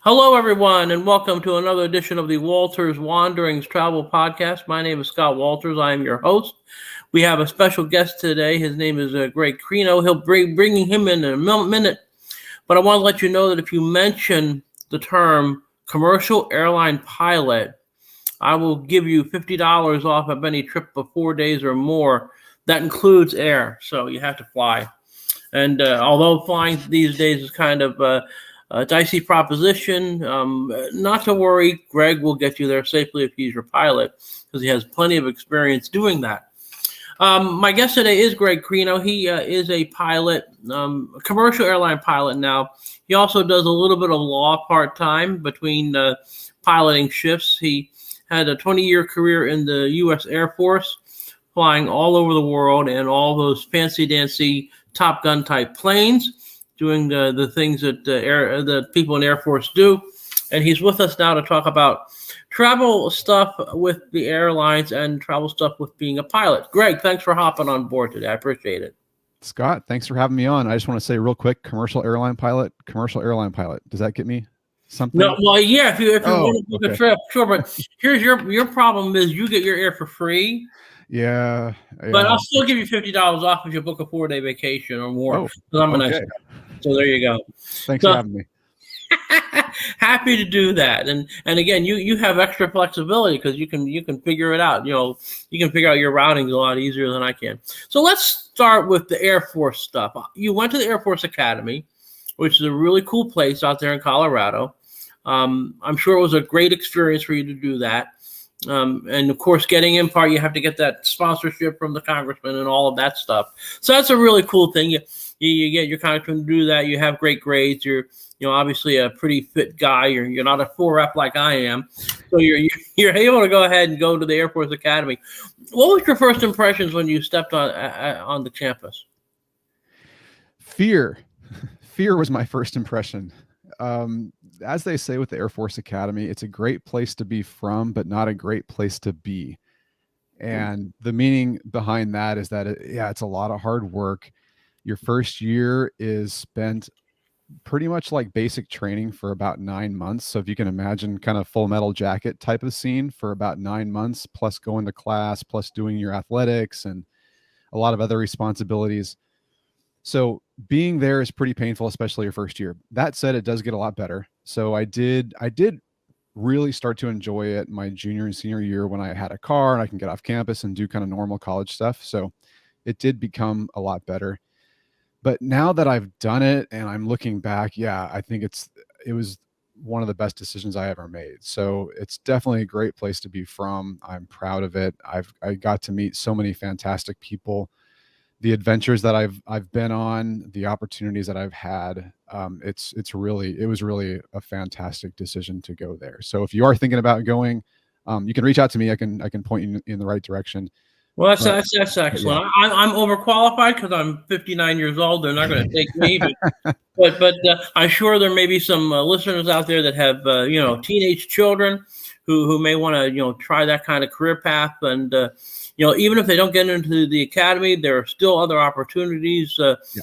Hello, everyone, and welcome to another edition of the Walters Wanderings Travel Podcast. My name is Scott Walters. I am your host. We have a special guest today. His name is Greg Krino. He'll bringing him in a minute, but I want to let you know that if you mention the term commercial airline pilot, I will give you $50 off of any trip of 4 days or more. That includes air, so you have to fly. And although flying these days is kind of a dicey proposition, not to worry. Greg will get you there safely if he's your pilot, because he has plenty of experience doing that. My guest today is Greg Krino. He is a pilot, a commercial airline pilot now. He also does a little bit of law part-time between piloting shifts. He had a 20-year career in the U.S. Air Force, flying all over the world and all those fancy-dancy Top Gun type planes, doing the things that the people in the Air Force do. And he's with us now to talk about travel stuff with the airlines and travel stuff with being a pilot. Greg, thanks for hopping on board today. I appreciate it. Scott, thanks for having me on. I just want to say real quick, commercial airline pilot. Does that get me something? No, well, yeah, if you want to book a trip, sure. But here's your problem is you get your air for free. Yeah. But I'll still give you $50 off if you book a 4-day vacation or more. Oh, I'm a nice guy. So there you go. Thanks for having me. Happy to do that. And again, you have extra flexibility because you can figure it out. You can figure out your routings a lot easier than I can. So let's start with the Air Force stuff. You went to the Air Force Academy, which is a really cool place out there in Colorado. I'm sure it was a great experience for you to do that. And of course, getting in part, you have to get that sponsorship from the congressman and all of that stuff. So that's a really cool thing. You get your congressman to do that. You have great grades. You're obviously a pretty fit guy. You're not a 4 like I am. So you're able to go ahead and go to the Air Force Academy. What was your first impressions when you stepped on the campus? Fear was my first impression. As they say with the Air Force Academy, it's a great place to be from, but not a great place to be. And the meaning behind that is that, it's a lot of hard work. Your first year is spent pretty much like basic training for about 9 months. So if you can imagine kind of Full Metal Jacket type of scene for about 9 months, plus going to class, plus doing your athletics and a lot of other responsibilities. So being there is pretty painful, especially your first year. That said, it does get a lot better. So I did really start to enjoy it my junior and senior year when I had a car and I can get off campus and do kind of normal college stuff. So it did become a lot better. But now that I've done it and I'm looking back, I think it was one of the best decisions I ever made. So it's definitely a great place to be from. I'm proud of it. I got to meet so many fantastic people. The adventures that I've been on, the opportunities that I've had, it was really a fantastic decision to go there. So if you are thinking about going, you can reach out to me. I can point you in the right direction. Well, that's excellent. Yeah. I'm overqualified because I'm 59 years old. They're not going to take me, but I'm sure there may be some listeners out there that have teenage children who may want to try that kind of career path. And even if they don't get into the academy, there are still other opportunities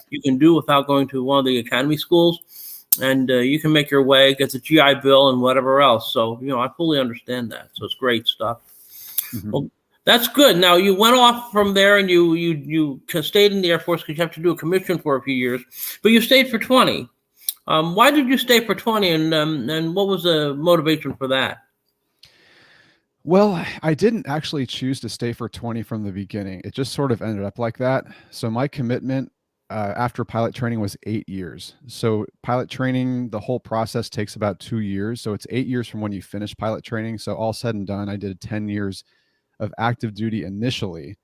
you can do without going to one of the academy schools, and you can make your way, get the GI Bill, and whatever else. So I fully understand that. So it's great stuff. Mm-hmm. Well, that's good. Now, you went off from there and you stayed in the Air Force because you have to do a commission for a few years, but you stayed for 20. Why did you stay for 20, and what was the motivation for that? Well, I didn't actually choose to stay for 20 from the beginning. It just sort of ended up like that. So my commitment after pilot training was 8 years. So pilot training, the whole process takes about 2 years. So it's 8 years from when you finish pilot training. So all said and done, I did 10 years of active duty initially.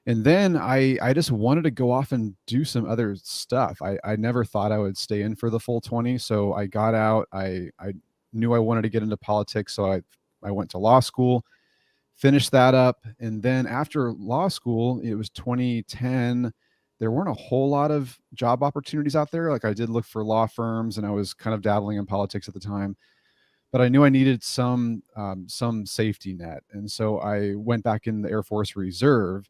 And then I just wanted to go off and do some other stuff. I never thought I would stay in for the full 20. So I got out. I knew I wanted to get into politics. So I went to law school, finished that up. And then after law school, it was 2010. There weren't a whole lot of job opportunities out there. Like I did look for law firms and I was kind of dabbling in politics at the time. But I knew I needed some safety net. And so I went back in the Air Force Reserve.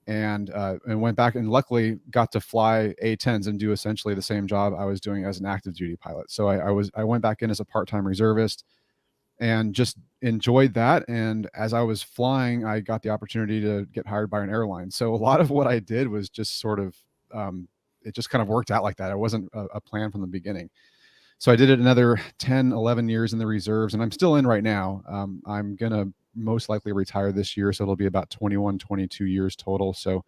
and went back and luckily got to fly A-10s and do essentially the same job I was doing as an active duty pilot. So I went back in as a part-time reservist and just enjoyed that. And as I was flying, I got the opportunity to get hired by an airline. So a lot of what I did was just sort of, it just kind of worked out like that. It wasn't a plan from the beginning. So I did it another 10, 11 years in the reserves, and I'm still in right now. I'm going to most likely retire this year. So it'll be about 21, 22 years total. So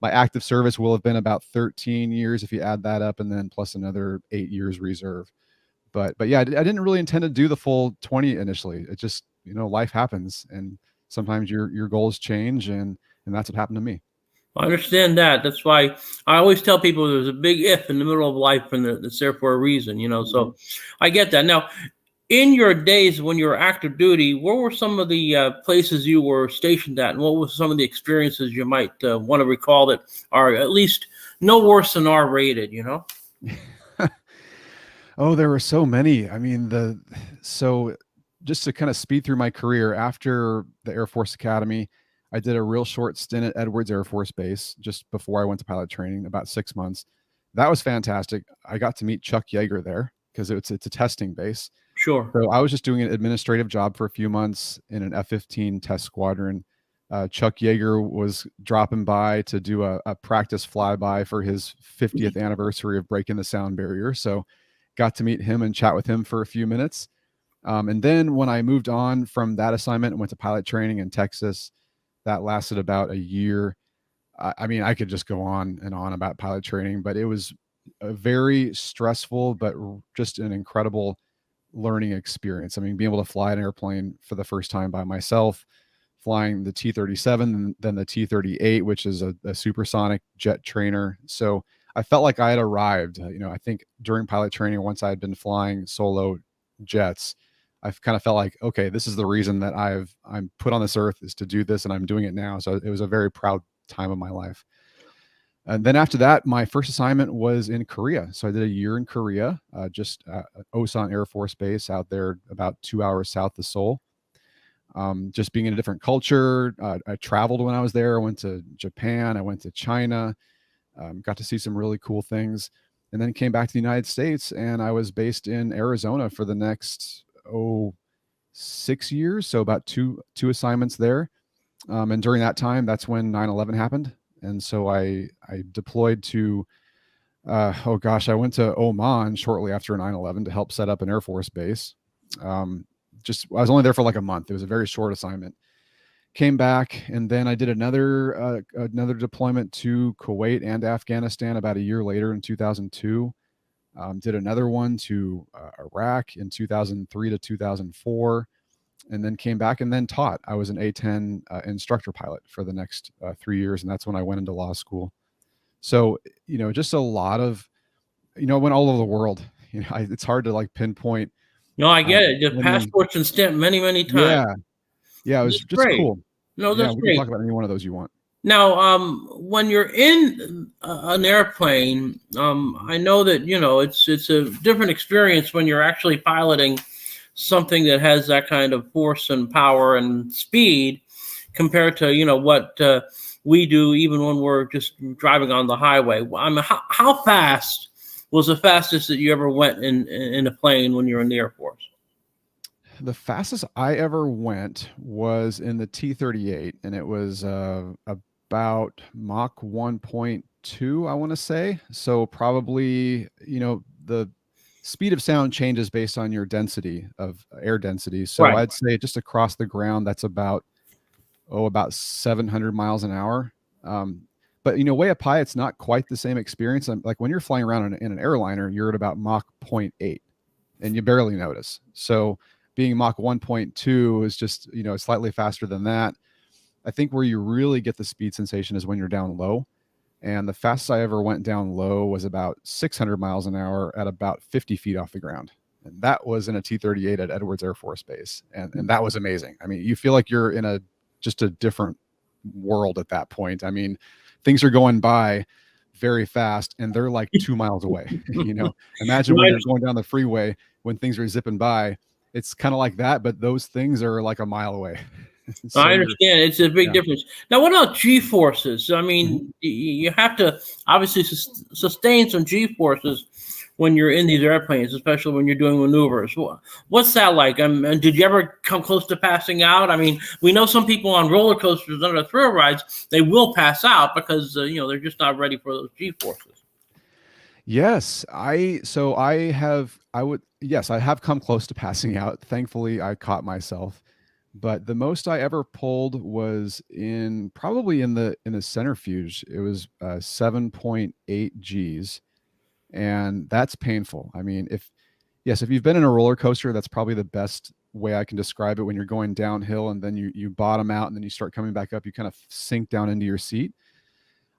my active service will have been about 13 years if you add that up, and then plus another 8 years reserve. But yeah, I didn't really intend to do the full 20 initially. It just, life happens, and sometimes your goals change, and that's what happened to me. I understand that. That's why I always tell people there's a big if in the middle of life, and it's there for a reason, So I get that. Now, in your days when you were active duty, where were some of the places you were stationed at, and what were some of the experiences you might want to recall that are at least no worse than R rated, Oh, there were so many. I mean, so just to kind of speed through my career after the Air Force Academy, I did a real short stint at Edwards Air Force Base just before I went to pilot training, about 6 months. That was fantastic. I got to meet Chuck Yeager there because it's a testing base. Sure. So I was just doing an administrative job for a few months in an F-15 test squadron. Chuck Yeager was dropping by to do a practice flyby for his 50th anniversary of breaking the sound barrier. So got to meet him and chat with him for a few minutes. And then when I moved on from that assignment and went to pilot training in Texas, that lasted about a year. I mean, I could just go on and on about pilot training, but it was a very stressful, but just an incredible learning experience. I mean, being able to fly an airplane for the first time by myself, flying the T-37 and then the T-38, which is a supersonic jet trainer. So I felt like I had arrived. I think during pilot training, once I had been flying solo jets, I kind of felt like, okay, this is the reason that I'm put on this earth, is to do this, and I'm doing it now. So it was a very proud time of my life. And then after that, my first assignment was in Korea. So I did a year in Korea, just Osan Air Force Base out there about 2 hours south of Seoul. Just being in a different culture. I traveled when I was there. I went to Japan. I went to China. Got to see some really cool things, and then came back to the United States, and I was based in Arizona for the next 6 years. So about two assignments there. And during that time, that's when 9/11 happened. And so I deployed to, I went to Oman shortly after 9/11 to help set up an Air Force base. I was only there for like a month. It was a very short assignment. Came back, and then I did another deployment to Kuwait and Afghanistan about a year later in 2002. Did another one to Iraq in 2003 to 2004, and then came back and then taught. I was an A-10 instructor pilot for the next 3 years, and that's when I went into law school. So, just a lot of, I went all over the world. It's hard to like pinpoint. No, I get it. The passports and stamp many, many times. Yeah, it was just great. Cool. No, that's we great. can talk about any one of those you want. Now, when you're in an airplane, I know that it's a different experience when you're actually piloting something that has that kind of force and power and speed, compared to what we do even when we're just driving on the highway. I mean, how fast was the fastest that you ever went in a plane when you're in the Air Force? The fastest I ever went was in the T-38, and it was about Mach 1.2, I want to say. So probably, the speed of sound changes based on your density of air density. So right. I'd say just across the ground, that's about 700 miles an hour. But way up high, it's not quite the same experience. Like when you're flying around in an airliner, you're at about Mach 0.8, and you barely notice. So being Mach 1.2 is just, slightly faster than that. I think where you really get the speed sensation is when you're down low. And the fastest I ever went down low was about 600 miles an hour at about 50 feet off the ground. And that was in a T-38 at Edwards Air Force Base. And that was amazing. I mean, you feel like you're in just a different world at that point. I mean, things are going by very fast, and they're like 2 miles away. Imagine when you're going down the freeway, when things are zipping by, it's kind of like that, but those things are like a mile away. I So understand. It's a big yeah. difference. Now, what about G forces? I Mhm. mean, you have to obviously sustain some G forces when you're in these airplanes, especially when you're doing maneuvers. What's that like? And did you ever come close to passing out? I mean, we know some people on roller coasters and other thrill rides, they will pass out because, they're just not ready for those G forces. Yes, I have come close to passing out. Thankfully, I caught myself. But the most I ever pulled was probably in the centrifuge. It was 7.8 Gs, and that's painful. I mean, if you've been in a roller coaster, that's probably the best way I can describe it. When you're going downhill and then you bottom out and then you start coming back up, you kind of sink down into your seat.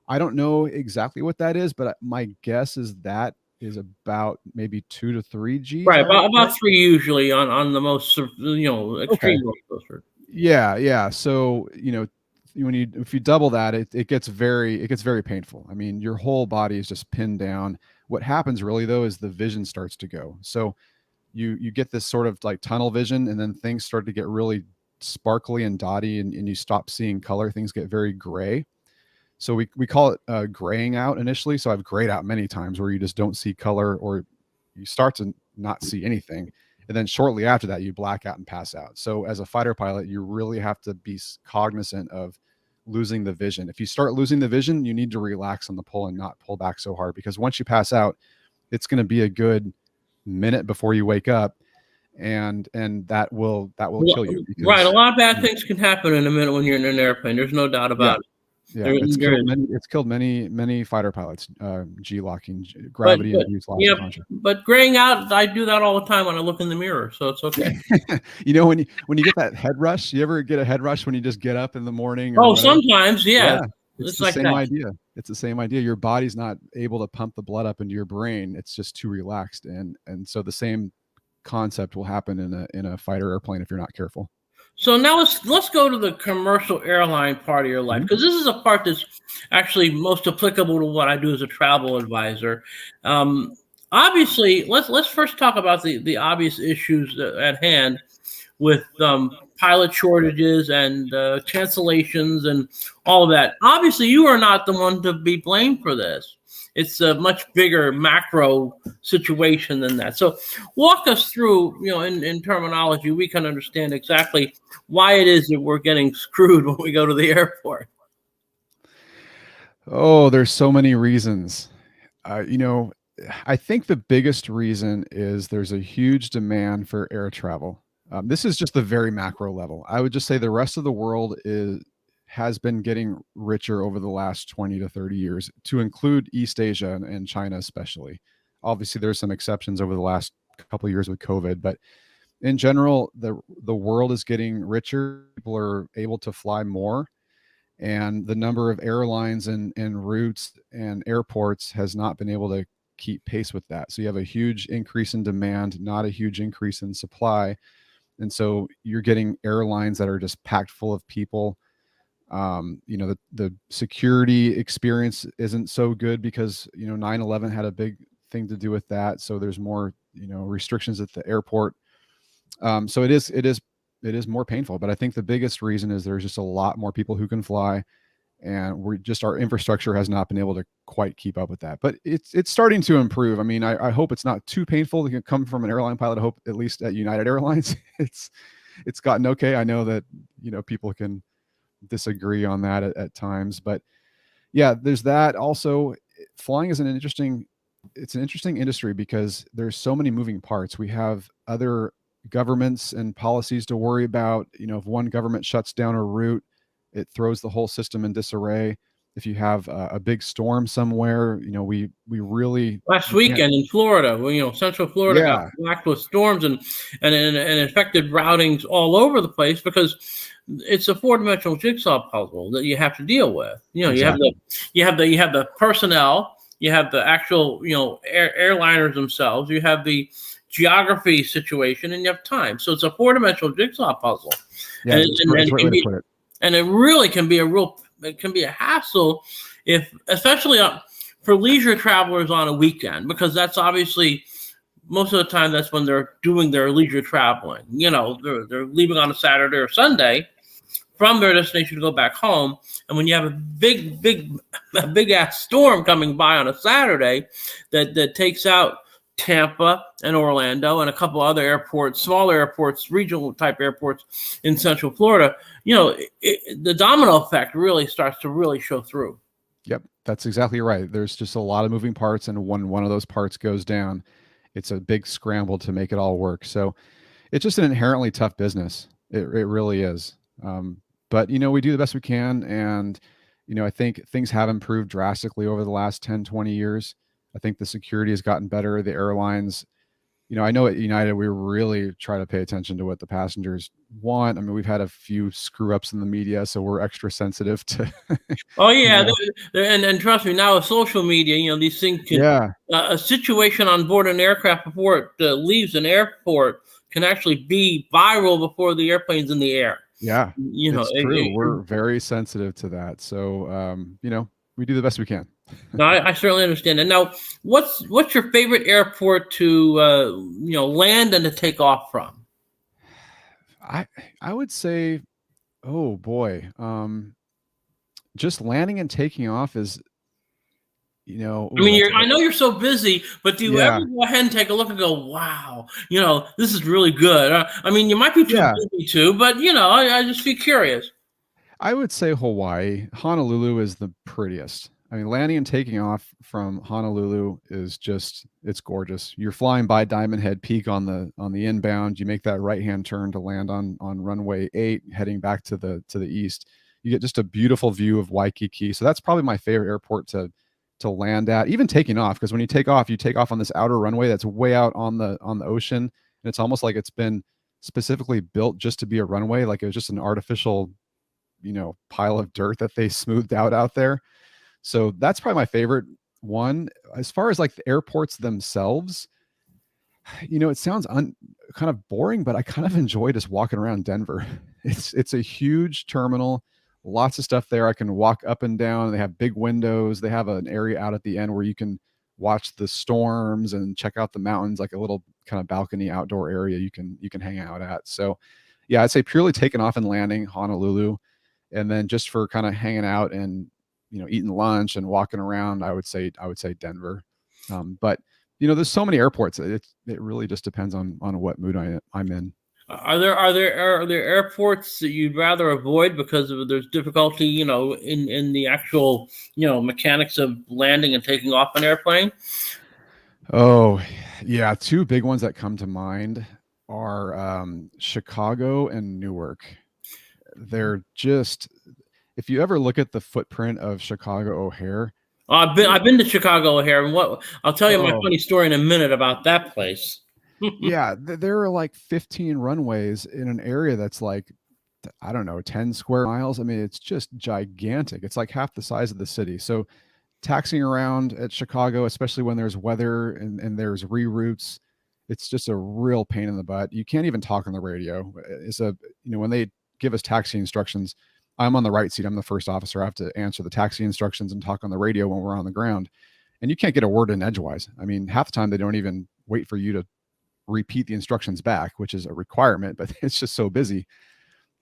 I don't know exactly what that is, but my guess is that is about maybe 2 to 3 Gs, Right, I would say. about three usually on the most Okay. extreme roller coaster. Yeah, yeah. So, if you double that, it gets very painful. I mean, your whole body is just pinned down. What happens really though is the vision starts to go. So you get this sort of like tunnel vision, and then things start to get really sparkly and dotty, and you stop seeing color. Things get very gray. So we call it graying out initially. So I've grayed out many times where you just don't see color, or you start to not see anything. And then shortly after that, you black out and pass out. So as a fighter pilot, you really have to be cognizant of losing the vision. If you start losing the vision, you need to relax on the pull and not pull back so hard, because once you pass out, it's going to be a good minute before you wake up, and that will kill you Right, a because lot of bad things can happen in a minute when you're in an airplane. There's no doubt yeah. about it. Yeah, There, it's there killed is. many fighter pilots, G-locking, But gravity but induced loss yeah, of consciousness. but graying out, I do that all the time when I look in the mirror, so it's okay. When you get that head rush, you ever get a head rush when you just get up in the morning or Oh, whatever? sometimes, yeah, Yeah, it's it's the like same that. idea. It's the same idea. Your body's not able to pump the blood up into your brain. It's just too relaxed, and so the same concept will happen in a fighter airplane if you're not careful. So now let's go to the commercial airline part of your life, Mhm. because this is a part that's actually most applicable to what I do as a travel advisor. Um, Obviously, let's first talk about the obvious issues at hand with pilot shortages and cancellations and all of that. Obviously, you are not the one to be blamed for this. It's a much bigger macro situation than that. So, walk us through, in terminology, we can understand exactly why it is that we're getting screwed when we go to the airport. Oh, there's so many reasons. Uh, you know, I think the biggest reason is there's a huge demand for air travel. This is just the very macro level. I would just say the rest of the world has been getting richer over the last 20 to 30 years, to include East Asia and China especially. Obviously, there's some exceptions over the last couple of years with COVID, but in general, the world is getting richer. People are able to fly more, and the number of airlines and routes and airports has not been able to keep pace with that. So you have a huge increase in demand, not a huge increase in supply. And so you're getting airlines that are just packed full of people. The security experience isn't so good because 9/11 had a big thing to do with that. So there's more restrictions at the airport. So it is more painful. But I think the biggest reason is there's just a lot more people who can fly, and our infrastructure has not been able to quite keep up with that. But it's starting to improve. I mean, I hope it's not too painful to come from an airline pilot. I hope at least at United Airlines it's gotten okay. I know that people can disagree on that at times, but yeah, there's that. Also, flying is it's an interesting industry because there's so many moving parts. We have other governments and policies to worry about. If one government shuts down a route, it throws the whole system in disarray. If you have a big storm somewhere, we really Last we can't. weekend in Florida, Central Florida got Yeah, whacked with storms and affected routings all over the place because it's a four-dimensional jigsaw puzzle that you have to deal with. exactly. You have the personnel, you have the actual airliners themselves, you have the geography situation, and you have time. So it's a four-dimensional jigsaw puzzle, Yeah, and it's a great way to put it. it really can be a hassle if, especially for leisure travelers on a weekend, because that's obviously most of the time that's when they're doing their leisure traveling. They're leaving on a Saturday or Sunday, from their destination to go back home. And when you have a big ass storm coming by on a Saturday that takes out Tampa and Orlando and a couple other airports, smaller airports, regional type airports in Central Florida, the domino effect really starts to really show through. Yep, that's exactly right. There's just a lot of moving parts, and when one of those parts goes down, it's a big scramble to make it all work. So it's just an inherently tough business. It really is. But we do the best we can, and I think things have improved drastically over the last 10, 20 years. I think the security has gotten better. The airlines, I know at United we really try to pay attention to what the passengers want. I mean, we've had a few screw ups in the media, so we're extra sensitive to. Oh yeah, and trust me, now with social media, these things can. Yeah. A situation on board an aircraft before it leaves an airport can actually be viral before the airplane's in the air. Yeah, it's true. We're very sensitive to that. So, we do the best we can. No, I certainly understand. And now, what's your favorite airport to land and to take off from? I would say, oh boy, just landing and taking off is, I mean, I know you're so busy, but do you ever go ahead and take a look and go, wow, this is really good? I mean, you might be too busy to, but I just be curious. I would say Hawaii. Honolulu is the prettiest. I mean, landing and taking off from Honolulu is it's gorgeous. You're flying by Diamond Head Peak on the inbound. You make that right-hand turn to land on runway 8, heading back to the east. You get just a beautiful view of Waikiki. So that's probably my favorite airport to land at, even taking off, because when you take off on this outer runway that's way out on the ocean, and it's almost like it's been specifically built just to be a runway, like it was just an artificial pile of dirt that they smoothed out there. So that's probably my favorite one. As far as like the airports themselves, it sounds kind of boring, but I kind of enjoy just walking around Denver. It's a huge terminal, lots of stuff there. I can walk up and down. They have big windows. They have an area out at the end where you can watch the storms and check out the mountains, like a little kind of balcony outdoor area you can hang out at. So yeah, I'd say purely taking off and landing Honolulu. And then just for kind of hanging out and eating lunch and walking around, I would say Denver. But there's so many airports. It really just depends on what mood I'm in. Are there airports that you'd rather avoid because there's difficulty, in the actual, mechanics of landing and taking off an airplane? Oh yeah, two big ones that come to mind are Chicago and Newark. They're just, if you ever look at the footprint of Chicago O'Hare. I've been to Chicago O'Hare, and I'll tell you my funny story in a minute about that place. Yeah, there are like 15 runways in an area that's like, I don't know, 10 square miles. I mean, it's just gigantic. It's like half the size of the city. So taxiing around at Chicago, especially when there's weather and there's reroutes, it's just a real pain in the butt. You can't even talk on the radio. When they give us taxi instructions, I'm on the right seat. I'm the first officer. I have to answer the taxi instructions and talk on the radio when we're on the ground. And you can't get a word in edgewise. I mean, half the time they don't even wait for you to repeat the instructions back, which is a requirement, but it's just so busy.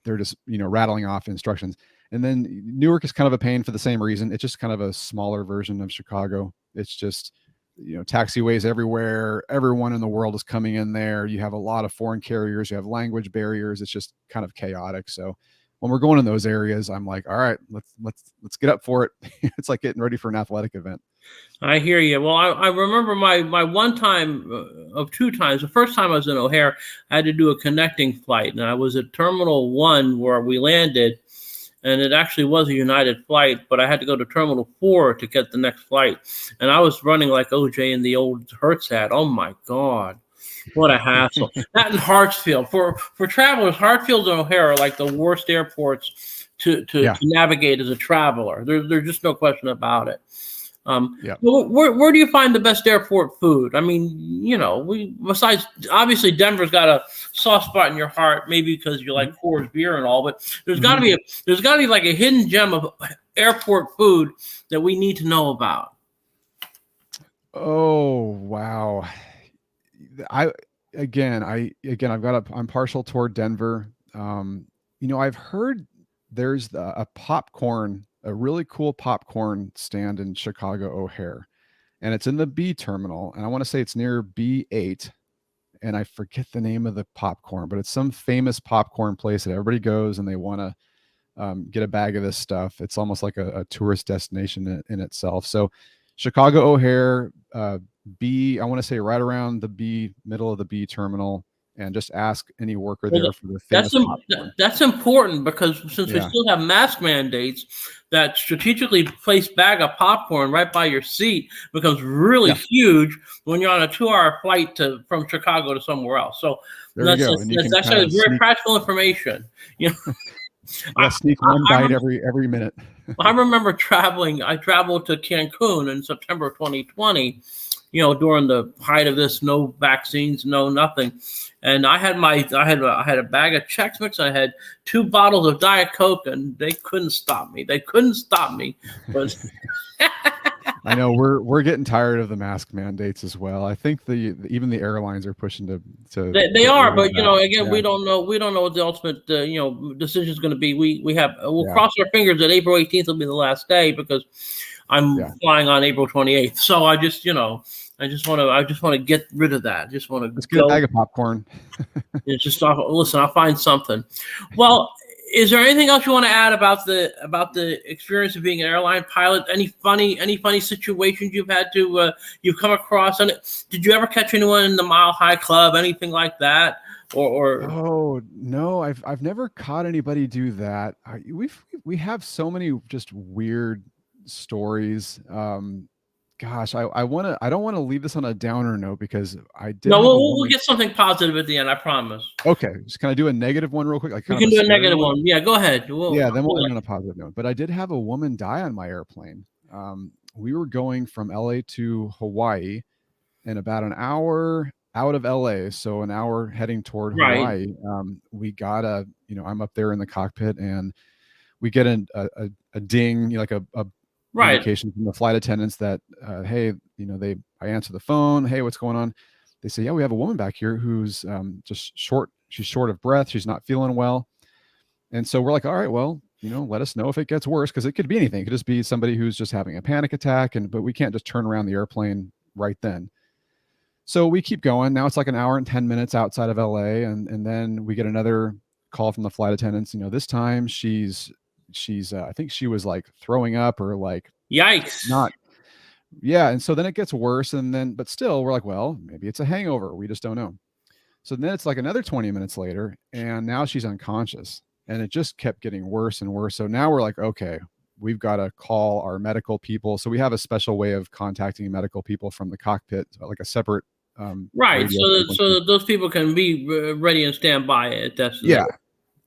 They're just, rattling off instructions. And then Newark is kind of a pain for the same reason. It's just kind of a smaller version of Chicago. It's just, taxiways everywhere. Everyone in the world is coming in there. You have a lot of foreign carriers. You have language barriers. It's just kind of chaotic. So when we're going in those areas, I'm like, all right, let's get up for it. It's like getting ready for an athletic event. I hear you. Well, I remember my one time of 2 times. The first time I was in O'Hare, I had to do a connecting flight, and I was at Terminal 1 where we landed, and it actually was a United flight, but I had to go to Terminal 4 to get the next flight, and I was running like OJ in the old Hertz hat. Oh my God. What a hassle. That in Hartsfield. For travelers, Hartsfield and O'Hare are like the worst airports to navigate as a traveler. There's just no question about it. Where do you find the best airport food? I mean, besides, obviously Denver's got a soft spot in your heart, maybe because you like Coors beer and all, but there's got to be like a hidden gem of airport food that we need to know about. Oh, wow. I'm partial toward Denver. I've heard there's a really cool popcorn stand in Chicago O'Hare, and it's in the B terminal, and I want to say it's near B8, and I forget the name of the popcorn, but it's some famous popcorn place that everybody goes and they want to get a bag of this stuff. It's almost like a tourist destination in itself. So Chicago O'Hare, I want to say right around the middle of the B terminal, and just ask any worker there for the famous popcorn. That's important, because since we still have mask mandates, that strategically placed bag of popcorn right by your seat becomes really huge when you're on a 2-hour flight from Chicago to somewhere else. So that's very practical information. Sneak one bite every minute. I remember traveling. I traveled to Cancun in September of 2020, during the height of this, no vaccines, no nothing. And I had a bag of Chex Mix. I had 2 bottles of Diet Coke, and they couldn't stop me. But I know we're getting tired of the mask mandates as well. I think even the airlines are pushing to they are, but again, we don't know what the ultimate decision is going to be. We'll cross our fingers that April 18th will be the last day, because I'm flying on April 28th. So I just want to get rid of that. Just want to get a bag of popcorn. Listen, I'll find something. Well, is there anything else you want to add about the experience of being an airline pilot? Any funny situations you've come across? And did you ever catch anyone in the Mile High Club? Anything like that? Or oh no, I've never caught anybody do that. We have so many just weird stories. Gosh, I don't want to leave this on a downer note, because I did. No, we'll get something positive at the end. I promise. Okay, just can I do a negative one real quick? We can do a negative one. Yeah, go ahead. Then we'll end on a positive note. But I did have a woman die on my airplane. We were going from LA to Hawaii, and about an hour out of LA, so an hour heading toward Hawaii. We got I'm up there in the cockpit, and we get a ding, like a indication from the flight attendants that hey, I answer the phone. Hey, what's going on? They say, yeah, we have a woman back here who's just short. She's short of breath. She's not feeling well. And so we're like, all right, well, let us know if it gets worse, because it could be anything. It could just be somebody who's just having a panic attack, but we can't just turn around the airplane right then. So we keep going. Now it's like an hour and 10 minutes outside of LA, and then we get another call from the flight attendants. This time she's I think she was like throwing up, or like, yikes. And so then it gets worse, but still we're like, well, maybe it's a hangover. We just don't know. So then it's like another 20 minutes later, and now she's unconscious, and it just kept getting worse and worse. So now we're like, okay, we've got to call our medical people. So we have a special way of contacting medical people from the cockpit, like a separate right. So those people can be ready and stand by.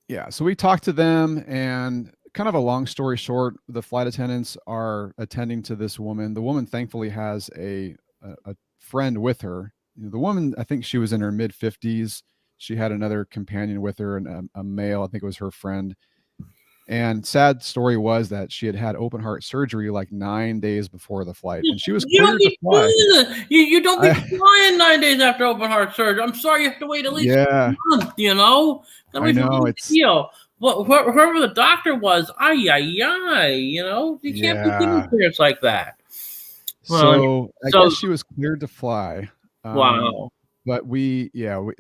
Yeah. So we talked to them, and kind of a long story short, the flight attendants are attending to this woman. The woman thankfully has a friend with her. The woman, I think she was in her mid 50s. She had another companion with her, and a male, I think it was her friend. And sad story was that she had open heart surgery like 9 days before the flight, and she was cleared to fly. You don't be flying 9 days after open heart surgery. I'm sorry, you have to wait at least a month. I know it's whoever the doctor was. You can't be giving clearance like that. So I guess she was cleared to fly. Wow. But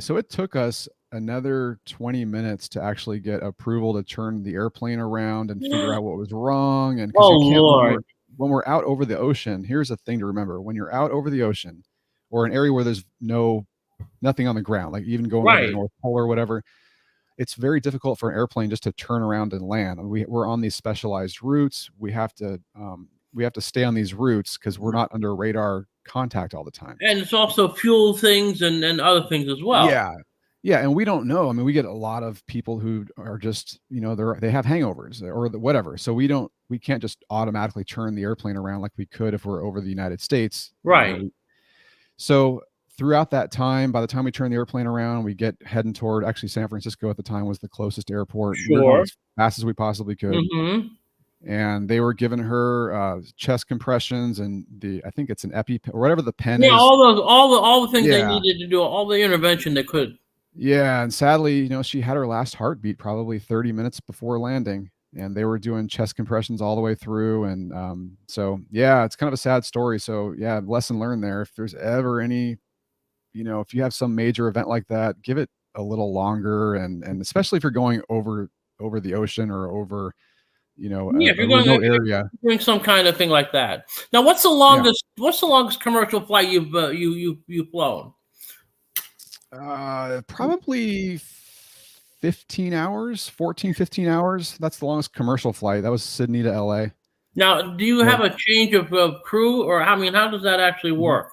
so it took us another 20 minutes to actually get approval to turn the airplane around and figure out what was wrong. And Lord. When we're out over the ocean, here's a thing to remember: when you're out over the ocean, or an area where there's nothing on the ground, like even going to the North Pole or whatever, it's very difficult for an airplane just to turn around and land. We're on these specialized routes. We have to stay on these routes because we're not under radar contact all the time. And it's also fuel things and other things as well. Yeah. And we don't know. I mean, we get a lot of people who are just, they have hangovers or whatever. So we can't just automatically turn the airplane around like we could if we're over the United States. Right. So throughout that time, by the time we turn the airplane around, we get heading toward, actually San Francisco at the time was the closest airport. Sure. We were going as fast as we possibly could. Mm-hmm. And they were giving her chest compressions and I think it's an EpiPen or whatever the pen is. Yeah, all the things they needed to do, all the intervention they could. Yeah, and sadly, she had her last heartbeat probably 30 minutes before landing. and they were doing chest compressions all the way through. And so, yeah, it's kind of a sad story. So yeah, lesson learned there. If there's ever any, if you have some major event like that, give it a little longer. And especially if you're going over the ocean or over, Yeah, if a you're going remote area. doing some kind of thing like that. Now, what's the Yeah. longest commercial flight you've flown? Probably 15 hours, 14, 15 hours. That's the longest commercial flight. That was Sydney to LA. Now, do you have a change of crew, or I mean, how does that actually work?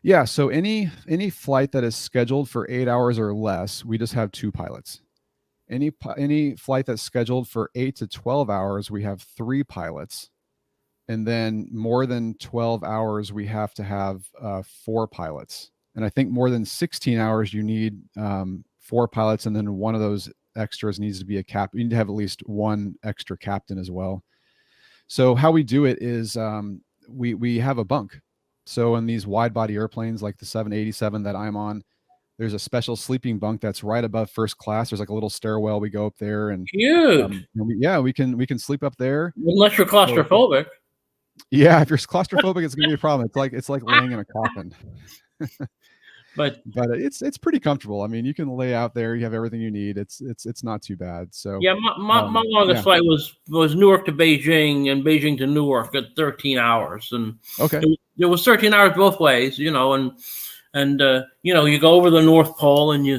Yeah. So any flight that is scheduled for 8 hours or less, we just have 2 pilots. Any flight that's scheduled for 8 to 12 hours, we have 3 pilots. And then more than 12 hours, we have to have 4 pilots. And I think more than 16 hours, you need 4 pilots. And then one of those extras needs to be a captain. You need to have at least one extra captain as well. So how we do it is we have a bunk. So in these wide body airplanes like the 787 that I'm on, there's a special sleeping bunk that's right above first class. There's like a little stairwell. We go up there and Cute. we can sleep up there. Unless you're claustrophobic. Yeah, if you're claustrophobic, it's gonna be a problem. It's like laying in a coffin. But it's pretty comfortable. I mean, you can lay out there. You have everything you need. It's not too bad. So yeah, my longest flight was Newark to Beijing and Beijing to Newark at 13 hours, and okay, it was 13 hours both ways, and you go over the North Pole and you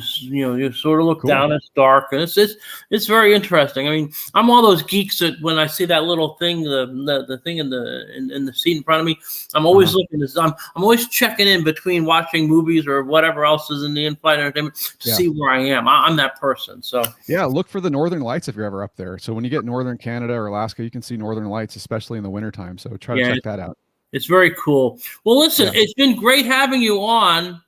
sort of look down. It's dark and it's very interesting. I mean, I'm one of those geeks that when I see that little thing, the thing in the seat in front of me, I'm always looking. I'm always checking in between watching movies or whatever else is in the in-flight entertainment to see where I am. I'm that person. So yeah, look for the northern lights if you're ever up there. So when you get northern Canada or Alaska, you can see northern lights, especially in the wintertime. So try to check that out. It's very cool. Well, listen, It's been great having you on,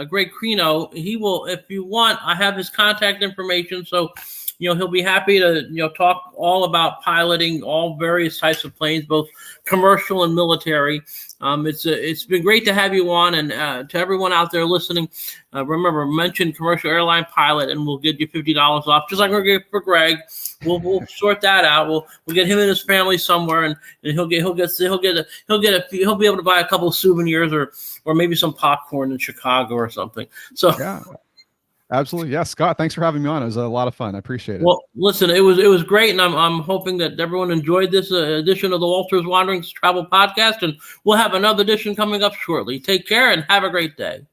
Greg Krino. He will, if you want, I have his contact information, so he'll be happy to talk all about piloting all various types of planes, both commercial and military. It's been great to have you on, and to everyone out there listening, remember, mention commercial airline pilot, and we'll give you $50 off, just like we're going for Greg. We'll sort that out. We'll get him and his family somewhere, and he'll be able to buy a couple of souvenirs or maybe some popcorn in Chicago or something. So yeah. Absolutely. Yeah. Scott, thanks for having me on. It was a lot of fun. I appreciate it. Well, listen, it was great. And I'm hoping that everyone enjoyed this edition of the Walters Wanderings Travel Podcast. And we'll have another edition coming up shortly. Take care and have a great day.